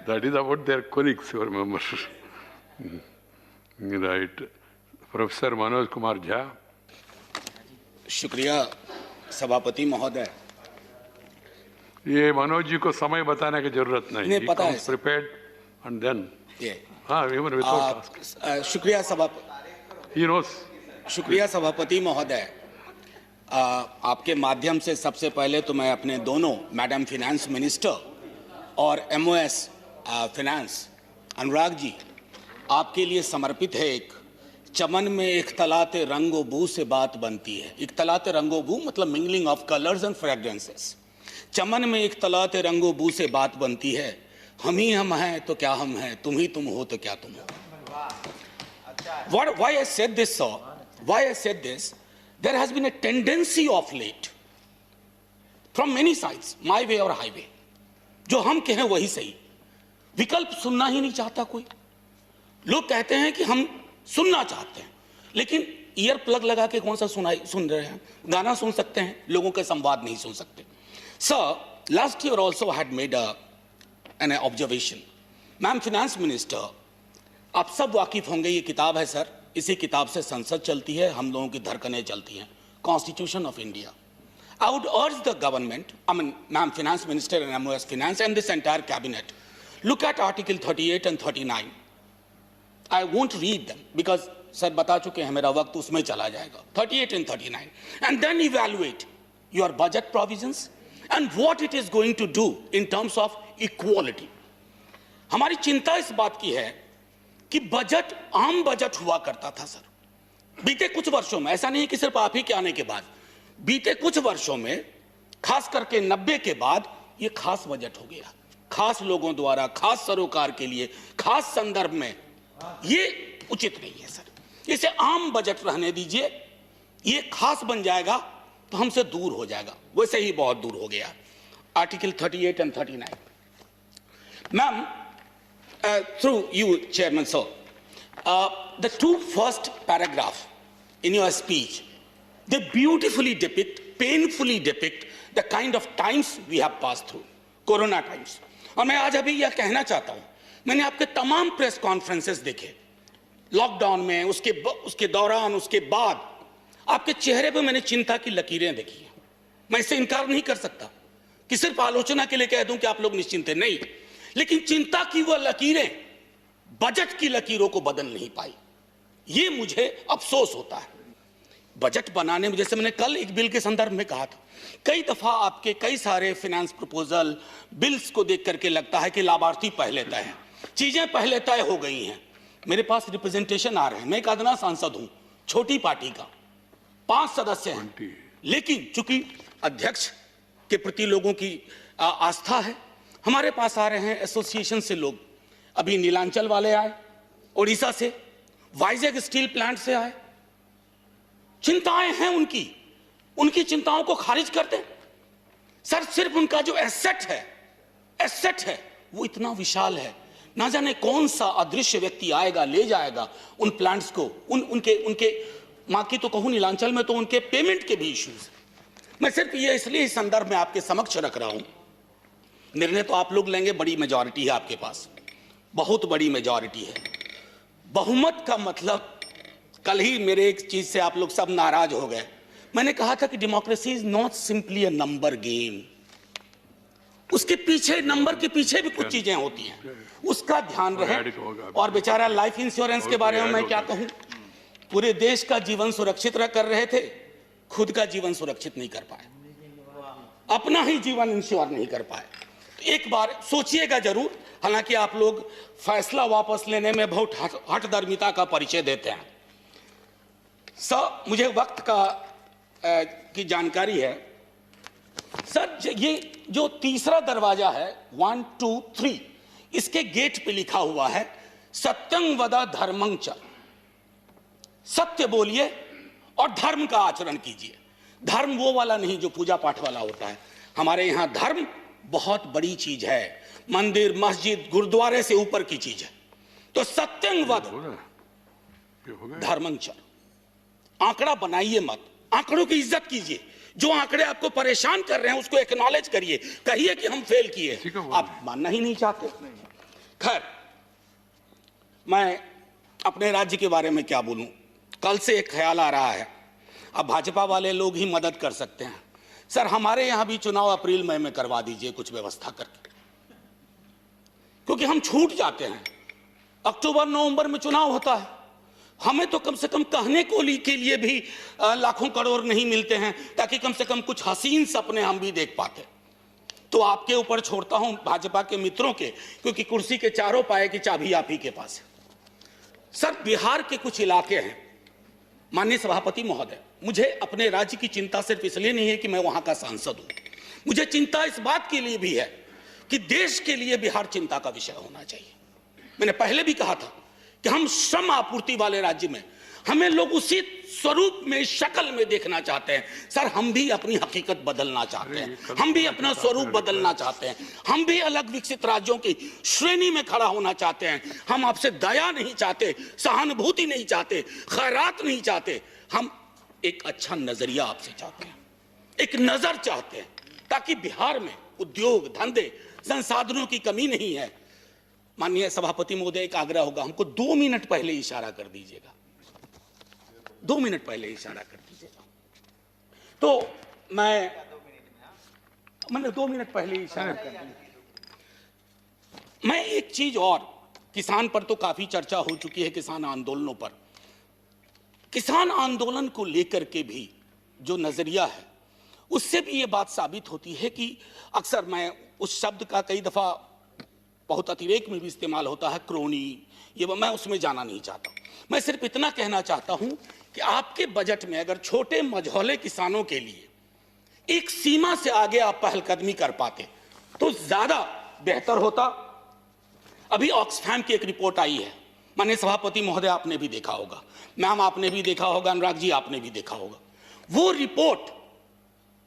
That is about their colleagues, you remember. Right. Professor Manoj Kumar Jha. शुक्रिया सभापति महोदय। ये मनोज जी को समय बताने की जरूरत नहीं। नहीं, पता है सर। Prepared and then. ये हाँ, even without asking. शुक्रिया He knows. शुक्रिया सभापति महोदय। आपके माध्यम से सबसे पहले तो मैं अपने दोनों मैडम फिनेंस मिनिस्टर और MOS फिनेंस अनुराग जी, आपके लिए समर्पित है। एक चमन में इख्तलाते रंगो बू से बात बनती है। इख्तलाते रंगो बू मतलब mingling of colours and fragrances. चमन में इख्तलाते रंगो बू से बात बनती है। हम ही हम हैं तो क्या हम हैं, तुम ही तुम हो तो क्या तुम हो। Why I said this, sir? Why I said this? There has been a tendency of late from many sides, my way or highway, जो हम कहें वही सही। विकल्प सुनना ही नहीं चाहता कोई। लोग कहते हैं कि हम सुनना चाहते हैं, लेकिन ईयर प्लग लगा के कौन सा सुन रहे हैं। गाना सुन सकते हैं, लोगों के संवाद नहीं सुन सकते। Sir, last year also had made an observation. Ma'am finance minister, आप सब वाकिफ होंगे, ये किताब है सर, इसी किताब से संसद चलती है, हम लोगों की धड़कनें चलती हैं, constitution of India. I would urge the government, Ma'am Finance Minister and MOS Finance and this entire cabinet, look at Article 38 and 39. I won't read them because sir बता चुके हैं, मेरा वक्त उसमें चला जाएगा। 38 and 39, and then evaluate your budget provisions and what it is going to do in terms of equality. हमारी चिंता इस बात की है कि बजट आम बजट हुआ करता था सर बीते कुछ वर्षों में। ऐसा नहीं कि सिर्फ आप ही के आने के बाद, बीते कुछ वर्षों में, खास करके 90 के बाद, ये खास बजट हो गया, खास लोगों द्वारा, खास सरोकार के लिए, खास संदर्भ में। ये उचित नहीं है सर, इसे आम बजट रहने दीजिए। ये खास बन जाएगा तो हमसे दूर हो जाएगा, वैसे ही बहुत दूर हो गया। Article 38 and 39। Ma'am, through you, Chairman sir, the two first paragraphs in your speech, they beautifully depict, painfully depict the kind of times we have passed through, corona times. और मैं आज अभी यह कहना चाहता हूं, मैंने आपके तमाम प्रेस कॉन्फ्रेंसेस देखे लॉकडाउन में, उसके दौरान, उसके बाद। आपके चेहरे पे मैंने चिंता की लकीरें देखी हैं। मैं इससे इनकार नहीं कर सकता कि सिर्फ आलोचना के लिए कह दूं कि आप लोग निश्चिंत हैं, नहीं, लेकिन चिंता की वह लकीरें बजट की लकीरों को बदल नहीं पाई। ये मुझे अफसोस होता है। बजट बनाने में, जैसे मैंने कल एक बिल के संदर्भ में कहा था, कई दफा आपके कई सारे फाइनेंस प्रपोजल, बिल्स को देख करके लगता है कि लाभार्थी पहले तय है, चीजें पहले तय हो गई हैं। मेरे पास रिप्रेजेंटेशन आ रहे हैं, मैं एक अदना सांसद हूं, छोटी पार्टी का, 5 सदस्य हैं, लेकिन चूंकि अध्यक्ष के प्रति लोगों की आस्था है, हमारे पास आ रहे हैं एसोसिएशन से लोग। अभी नीलांचल वाले आए, ओडिशा से, वाइजैग स्टील प्लांट से आए। चिंताएं हैं उनकी चिंताओं को खारिज कर दें सर। सिर्फ उनका जो एसेट है वो इतना विशाल है, ना जाने कौन सा अदृश्य व्यक्ति आएगा, ले जाएगा उन प्लांट्स को। उनके मां की तो कहूं, नीलांचल में तो उनके पेमेंट के भी इश्यूज। मैं सिर्फ ये इसलिए इस संदर्भ में आपके समक्ष रख रहा हूं। निर्णय तो आप लोग लेंगे, बड़ी मेजॉरिटी है आपके पास, बहुत बड़ी मेजॉरिटी है। बहुमत का मतलब, कल ही मेरे एक चीज से आप लोग सब नाराज हो गए। मैंने कहा था कि democracy is not simply a number game. उसके पीछे, नंबर के पीछे भी कुछ चीजें होती हैं, उसका ध्यान रहे। और बेचारा लाइफ इंश्योरेंस के बारे में मैं क्या कहूं, पूरे देश का जीवन सुरक्षित कर रहे थे, खुद का जीवन सुरक्षित नहीं कर पाए, अपना ही जीवन इंश्योर नहीं कर पाए। एक बार सोचिएगा जरूर। हालांकि आप लोग फैसला वापस लेने में बहुत हठधर्मिता का परिचय देते हैं सर। मुझे वक्त की जानकारी है सर। ये जो तीसरा दरवाजा है 1, 2, 3, इसके गेट पे लिखा हुआ है सत्यं वद धर्मं च। सत्य बोलिए और धर्म का आचरण कीजिए। धर्म वो वाला नहीं जो पूजा पाठ वाला होता है। हमारे यहां धर्म बहुत बड़ी चीज है, मंदिर, मस्जिद, गुरुद्वारे से ऊपर की चीज है। तो सत्यं वद धर्मं च। आंकड़ा बनाइए मत, आंकड़ों की इज्जत कीजिए। जो आंकड़े आपको परेशान कर रहे हैं उसको एक्नॉलेज करिए, कहिए कि हम फेल किए। आप मानना ही नहीं चाहते। खैर, मैं अपने राज्य के बारे में क्या बोलूं। कल से एक ख्याल आ रहा है, अब भाजपा वाले लोग ही मदद कर सकते हैं। सर, हमारे यहां भी चुनाव अप्रैल मई में करवा दीजिए कुछ व्यवस्था करके, क्योंकि हम छूट जाते हैं। अक्टूबर नवंबर में चुनाव होता है, हमें तो कम से कम कहने को के लिए भी लाखों करोड़ नहीं मिलते हैं, ताकि कम से कम कुछ हसीन सपने हम भी देख पाते। तो आपके ऊपर छोड़ता हूं, भाजपा के मित्रों के, क्योंकि कुर्सी के चारों पाए की चाबी आप ही के पास है। सर, बिहार के कुछ इलाके हैं, माननीय सभापति महोदय, मुझे अपने राज्य की चिंता सिर्फ इसलिए नहीं है कि मैं वहां का सांसद हूं, मुझे चिंता इस बात के लिए भी है कि देश के लिए बिहार चिंता का विषय होना चाहिए। मैंने पहले भी कहा था कि हम श्रम आपूर्ति वाले राज्य में, हमें लोग उसी स्वरूप में, शक्ल में देखना चाहते हैं। सर, हम भी अपनी हकीकत बदलना चाहते हैं, हम भी अपना स्वरूप बदलना चाहते हैं, हम भी अलग विकसित राज्यों की श्रेणी में खड़ा होना चाहते हैं। हम आपसे दया नहीं चाहते, सहानुभूति नहीं चाहते, खैरात नहीं चाहते, हम एक अच्छा नजरिया आपसे चाहते हैं, एक नजर चाहते हैं, ताकि बिहार में उद्योग धंधे संसाधनों की कमी नहीं है। माननीय सभापति महोदय, एक आग्रह होगा, हमको 2 मिनट पहले इशारा कर दीजिएगा, 2 मिनट पहले इशारा कर दीजिएगा। तो मैंने 2 मिनट पहले इशारा कर दिया। मैं एक चीज और, किसान पर तो काफी चर्चा हो चुकी है, किसान आंदोलनों पर। किसान आंदोलन को लेकर के भी जो नजरिया है, उससे भी ये बात साबित होती है कि अक्सर, मैं उस शब्द का कई दफा बहुत अतिरेक में भी इस्तेमाल होता है, क्रोनी, ये मैं उसमें जाना नहीं चाहता। मैं सिर्फ इतना कहना चाहता हूं कि आपके बजट में अगर छोटे मझौले किसानों के लिए एक सीमा से आगे आप पहलकदमी कर पाते तो ज्यादा बेहतर होता। अभी ऑक्सफैम की एक रिपोर्ट आई है, माननीय सभापति महोदय आपने भी देखा होगा, मैम आपने भी देखा होगा, अनुराग जी आपने भी देखा होगा। वो रिपोर्ट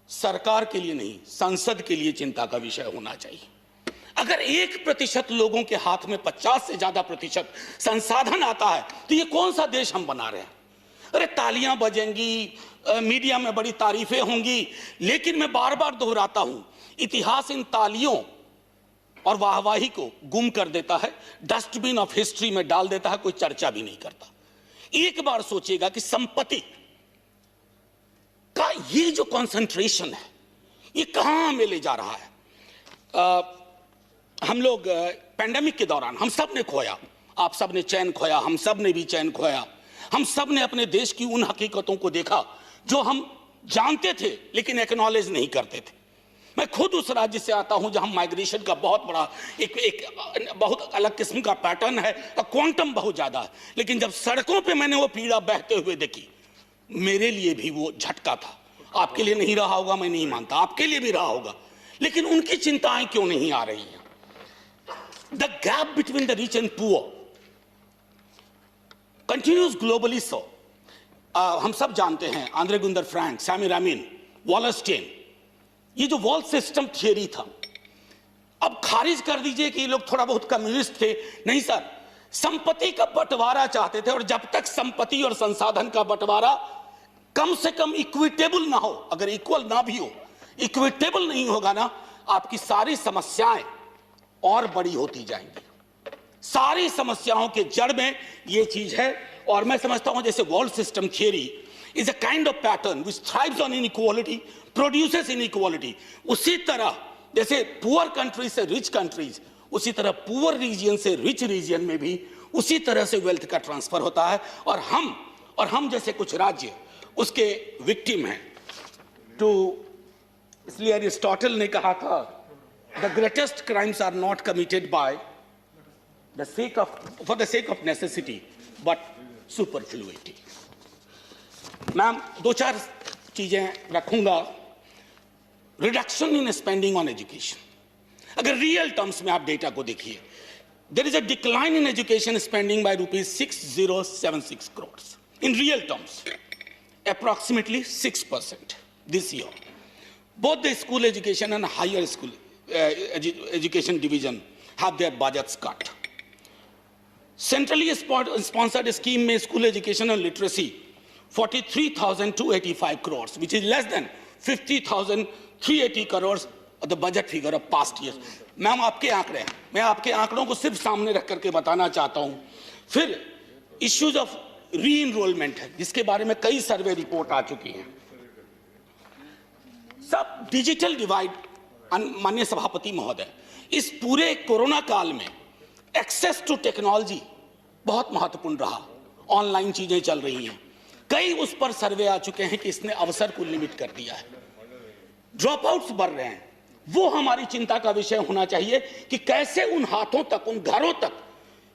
सरकार के लिए नहीं, संसद के लिए चिंता का विषय होना चाहिए। अगर 1% लोगों के हाथ में 50 से ज्यादा प्रतिशत संसाधन आता है, तो ये कौन सा देश हम बना रहे हैं? अरे तालियां बजेंगी, मीडिया में बड़ी तारीफें होंगी, लेकिन मैं बार बार दोहराता हूं, इतिहास इन तालियों और वाहवाही को गुम कर देता है, डस्टबिन ऑफ हिस्ट्री में डाल देता है, कोई चर्चा भी नहीं करता। एक बार सोचिएगा कि संपत्ति का ये जो कंसंट्रेशन है, ये कहां हमें ले जा रहा है। हम लोग पैंडेमिक के दौरान हम सब ने खोया, आप सब ने चैन खोया, हम सब ने भी चैन खोया। हम सब ने अपने देश की उन हकीकतों को देखा जो हम जानते थे लेकिन एक्नॉलेज नहीं करते थे। मैं खुद उस राज्य से आता हूं जहां माइग्रेशन का बहुत बड़ा एक बहुत अलग किस्म का पैटर्न है, क्वांटम बहुत ज्यादा है। लेकिन जब सड़कों पे मैंने वो पीड़ा बहते हुए देखी, मेरे लिए भी वो झटका था। आपके लिए नहीं रहा होगा, मैं नहीं मानता, आपके लिए भी रहा होगा, लेकिन उनकी चिंताएं क्यों नहीं आ रही हैं? The gap between the rich and poor continues globally so. हम सब जानते हैं आंद्रे गुंदर फ्रैंक, सैमी रामिन, वॉलस्टेन, ये जो वॉल सिस्टम थियरी था, अब खारिज कर दीजिए कि ये लोग थोड़ा बहुत कम्युनिस्ट थे। नहीं सर, संपत्ति का बंटवारा चाहते थे, और जब तक संपत्ति और संसाधन का बंटवारा कम से कम इक्विटेबल ना हो, अगर इक्वल ना भी हो, इक्विटेबल नहीं होगा ना, आपकी सारी समस्याएं और बड़ी होती जाएंगी। सारी समस्याओं के जड़ में ये चीज है। और मैं समझता हूं जैसे wall system theory is a kind of pattern which thrives on inequality, produces inequality. उसी तरह जैसे पुअर कंट्रीज से रिच कंट्रीज, उसी तरह पुअर रीजन से रिच रीजन में भी उसी तरह से वेल्थ का ट्रांसफर होता है। और हम जैसे कुछ राज्य उसके विक्टिम हैं। तो इसलिए अरिस्टोटल ने कहा था, the greatest crimes are not committed by for the sake of necessity but superfluity. Ma'am 2-4 चीजें रखूंगा। Reduction in spending on education, अगर रियल टर्म्स में आप डेटा को देखिए, there is a decline in education spending by ₹6076 crores in real terms, approximately 6% this year. Both the school education and higher school education division have their budgets cut. Centrally sponsored scheme में school education and literacy 43,285 crores, which is less than 50,380 crores और the budget figure of past year. Ma'am आपके आंकड़े हैं, मैं आपके आंकड़ों को सिर्फ सामने रख करके बताना चाहता हूं। फिर इश्यूज ऑफ री इनरोलमेंट है, जिसके बारे में कई सर्वे रिपोर्ट आ चुकी हैं। सब डिजिटल डिवाइड, माननीय सभापति महोदय, इस पूरे कोरोना काल में एक्सेस टू टेक्नोलॉजी बहुत महत्वपूर्ण रहा। ऑनलाइन चीजें चल रही हैं, कई उस पर सर्वे आ चुके हैं कि इसने अवसर को लिमिट कर दिया है। ड्रॉप आउट्स बढ़ रहे हैं, वो हमारी चिंता का विषय होना चाहिए कि कैसे उन हाथों तक, उन घरों तक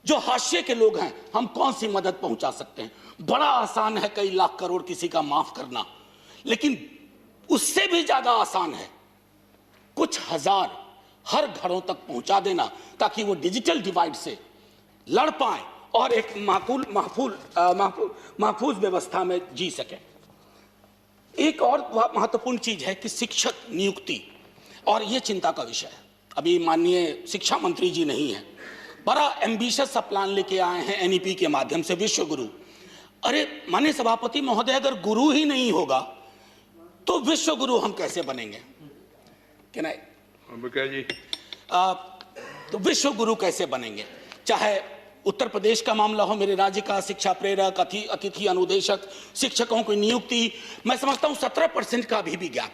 जो हाशिए के लोग हैं, हम कौन सी मदद पहुंचा सकते हैं। बड़ा आसान है कई लाख करोड़ किसी का माफ करना, लेकिन उससे भी ज्यादा आसान है कुछ हजार हर घरों तक पहुंचा देना, ताकि वो डिजिटल डिवाइड से लड़ पाए और एक महफूज व्यवस्था में जी सके। एक और महत्वपूर्ण चीज है कि शिक्षक नियुक्ति, और ये चिंता का विषय है। अभी माननीय शिक्षा मंत्री जी नहीं है, बड़ा एम्बिशियस सा प्लान लेके आए हैं एनईपी के माध्यम से, विश्व गुरु। अरे माननीय सभापति महोदय, अगर गुरु ही नहीं होगा तो विश्व गुरु हम कैसे बनेंगे? क्या जी? तो विश्व गुरु कैसे बनेंगे? चाहे उत्तर प्रदेश का मामला हो, मेरे राज्य का शिक्षा प्रेरक, अतिथि अनुदेशक, शिक्षकों की नियुक्ति, मैं समझता हूं 17% का अभी भी गैप।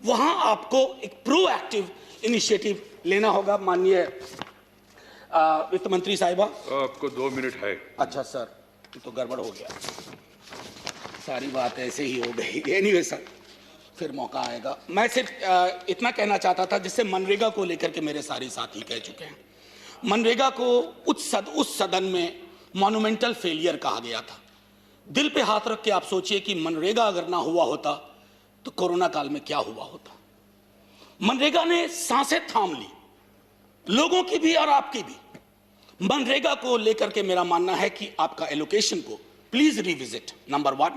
वहां आपको एक प्रोएक्टिव इनिशिएटिव लेना होगा। माननीय वित्त मंत्री साहिबा, आपको 2 मिनट है। अच्छा सर, तो गड़बड़ हो गया, सारी बात ऐसे ही हो गई। एनीवे सर, फिर मौका आएगा। मैं सिर्फ इतना कहना चाहता था, जिससे मनरेगा को लेकर के मेरे सारे साथी कह चुके हैं। मनरेगा को उस सदन में मॉन्यूमेंटल फेलियर कहा गया था। दिल पे हाथ रख के आप सोचिए कि मनरेगा अगर ना हुआ होता तो कोरोना काल में क्या हुआ होता। मनरेगा ने सांसें थाम ली, लोगों की भी और आपकी भी। मनरेगा को लेकर के मेरा मानना है कि आपका एलोकेशन को please revisit. Number 1,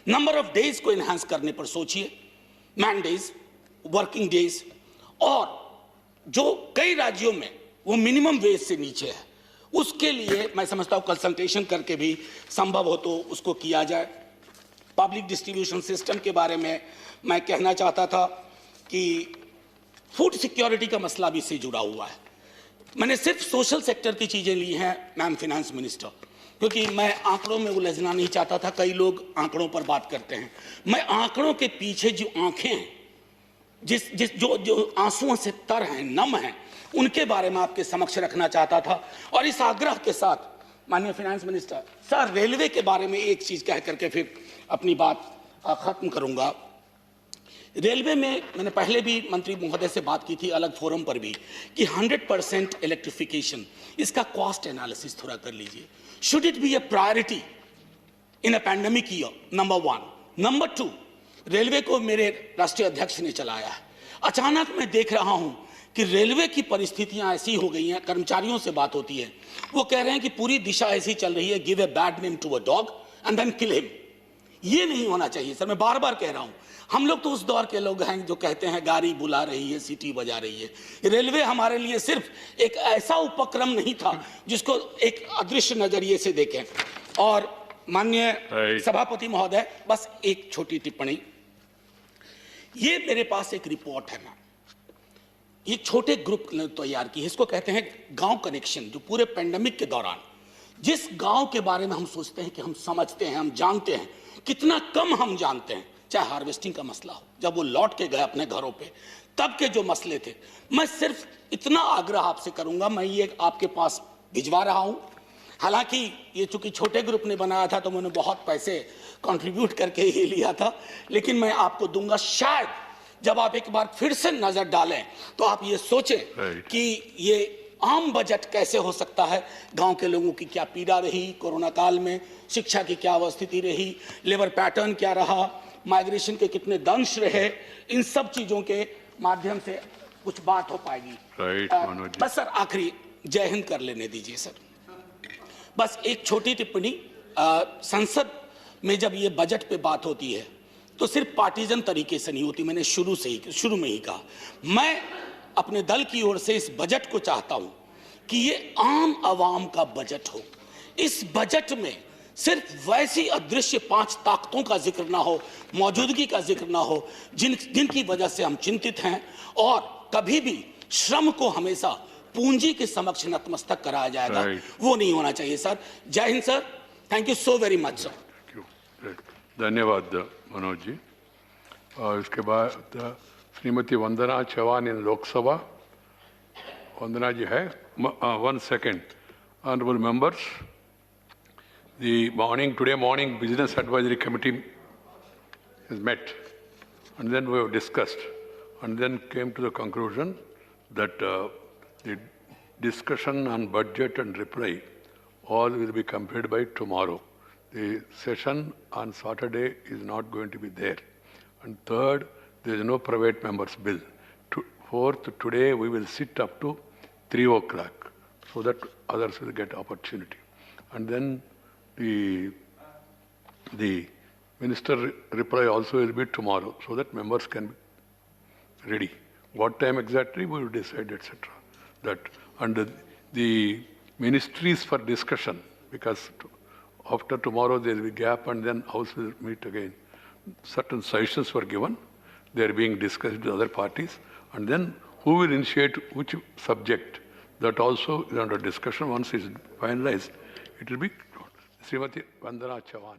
number of days को एनहांस करने पर सोचिए, मैन डेज, वर्किंग डेज, और जो कई राज्यों में वो मिनिमम वेज से नीचे है, उसके लिए मैं समझता हूं कंसल्टेशन करके भी संभव हो तो उसको किया जाए। पब्लिक डिस्ट्रीब्यूशन सिस्टम के बारे में मैं कहना चाहता था कि फूड सिक्योरिटी का मसला भी इससे जुड़ा हुआ है। मैंने सिर्फ सोशल सेक्टर की चीजें ली हैं मैम फिनेंस मिनिस्टर, क्योंकि मैं आंकड़ों में उलझना नहीं चाहता था। कई लोग आंकड़ों पर बात करते हैं, मैं आंकड़ों के पीछे जो आंखें हैं, जो आंसुओं से तर हैं, नम हैं, उनके बारे में आपके समक्ष रखना चाहता था। और इस आग्रह के साथ माननीय फाइनेंस मिनिस्टर सर, रेलवे के बारे में एक चीज कह करके फिर अपनी बात खत्म करूंगा। रेलवे में मैंने पहले भी मंत्री महोदय से बात की थी, अलग फोरम पर भी, कि 100% इलेक्ट्रिफिकेशन, इसका कॉस्ट एनालिसिस थोड़ा कर लीजिए। Should it be A priority in a pandemic year? Number 1। Number 2, railway को मेरे राष्ट्रीय अध्यक्ष ने चलाया है। अचानक मैं देख रहा हूं कि रेलवे की परिस्थितियां ऐसी हो गई हैं, कर्मचारियों से बात होती है, वो कह रहे हैं कि पूरी दिशा ऐसी चल रही है, give a bad name to a dog and then kill him. ये नहीं होना चाहिए सर, मैं बार बार कह रहा हूं। हम लोग तो उस दौर के लोग हैं जो कहते हैं गाड़ी बुला रही है, सीटी बजा रही है। रेलवे हमारे लिए सिर्फ एक ऐसा उपक्रम नहीं था जिसको एक अदृश्य नजरिए से देखें। और माननीय सभापति महोदय, बस एक छोटी टिप्पणी, ये मेरे पास एक रिपोर्ट है ना, ये छोटे ग्रुप ने तैयार की है, इसको कहते हैं गांव कनेक्शन। जो पूरे पेंडेमिक के दौरान जिस गांव के बारे में हम सोचते हैं कि हम समझते हैं, हम जानते हैं, कितना कम हम जानते हैं। चाहे हार्वेस्टिंग का मसला हो, जब वो लौट के गए अपने घरों पे, तब के जो मसले थे। मैं सिर्फ इतना आग्रह आपसे करूंगा, मैं ये आपके पास भिजवा रहा हूं। हालांकि ये चूंकि छोटे ग्रुप ने बनाया था तो मैंने बहुत पैसे कंट्रीब्यूट करके ही लिया था, लेकिन मैं आपको दूंगा। शायद जब आप एक बार फिर से नजर डालें तो आप ये सोचें कि ये आम बजट कैसे हो सकता है, गांव के लोगों की क्या पीड़ा रही कोरोना काल में, शिक्षा की क्या स्थिति रही, लेबर पैटर्न क्या रहा, माइग्रेशन के कितने दंश रहे, इन सब चीजों के माध्यम से कुछ बात हो पाएगी। बस सर, आखिरी जय हिंद कर लेने दीजिए सर। बस एक छोटी टिप्पणी, संसद में जब ये बजट पे बात होती है तो सिर्फ पार्टीजन तरीके से नहीं होती। मैंने शुरू में ही कहा, मैं अपने दल की ओर से इस बजट को चाहता हूं कि ये आम आवाम का बजट हो। इस बजट में सिर्फ वैसी अदृश्य 5 ताकतों का जिक्र ना हो, मौजूदगी का जिक्र ना हो, जिनकी वजह से हम चिंतित हैं और कभी भी श्रम को हमेशा पूंजी के समक्ष नतमस्तक कराया जाएगा, वो नहीं होना चाहिए सर। जय Hind sir, thank you so very much sir. धन्यवाद मनोज जी। इसके बाद श्रीमती वंदना चौहान इन लोकसभा। वंदना जी है। 1 second. Honorable members, today morning Business Advisory Committee is met, and then we have discussed, and then came to the conclusion that the discussion on budget and reply all will be completed by tomorrow. The session on Saturday is not going to be there. And third, there is no private members bill. Fourth, today we will sit up to 3 o'clock so that others will get opportunity. And then the minister reply also will be tomorrow so that members can be ready. What time exactly we will decide, etc. That under the ministries for discussion, because after tomorrow there will be gap and then House will meet again. Certain suggestions were given. They are being discussed with other parties. And then who will initiate which subject, that also is under discussion. Once it is finalized, it will be Srimati Vandana Chauhan.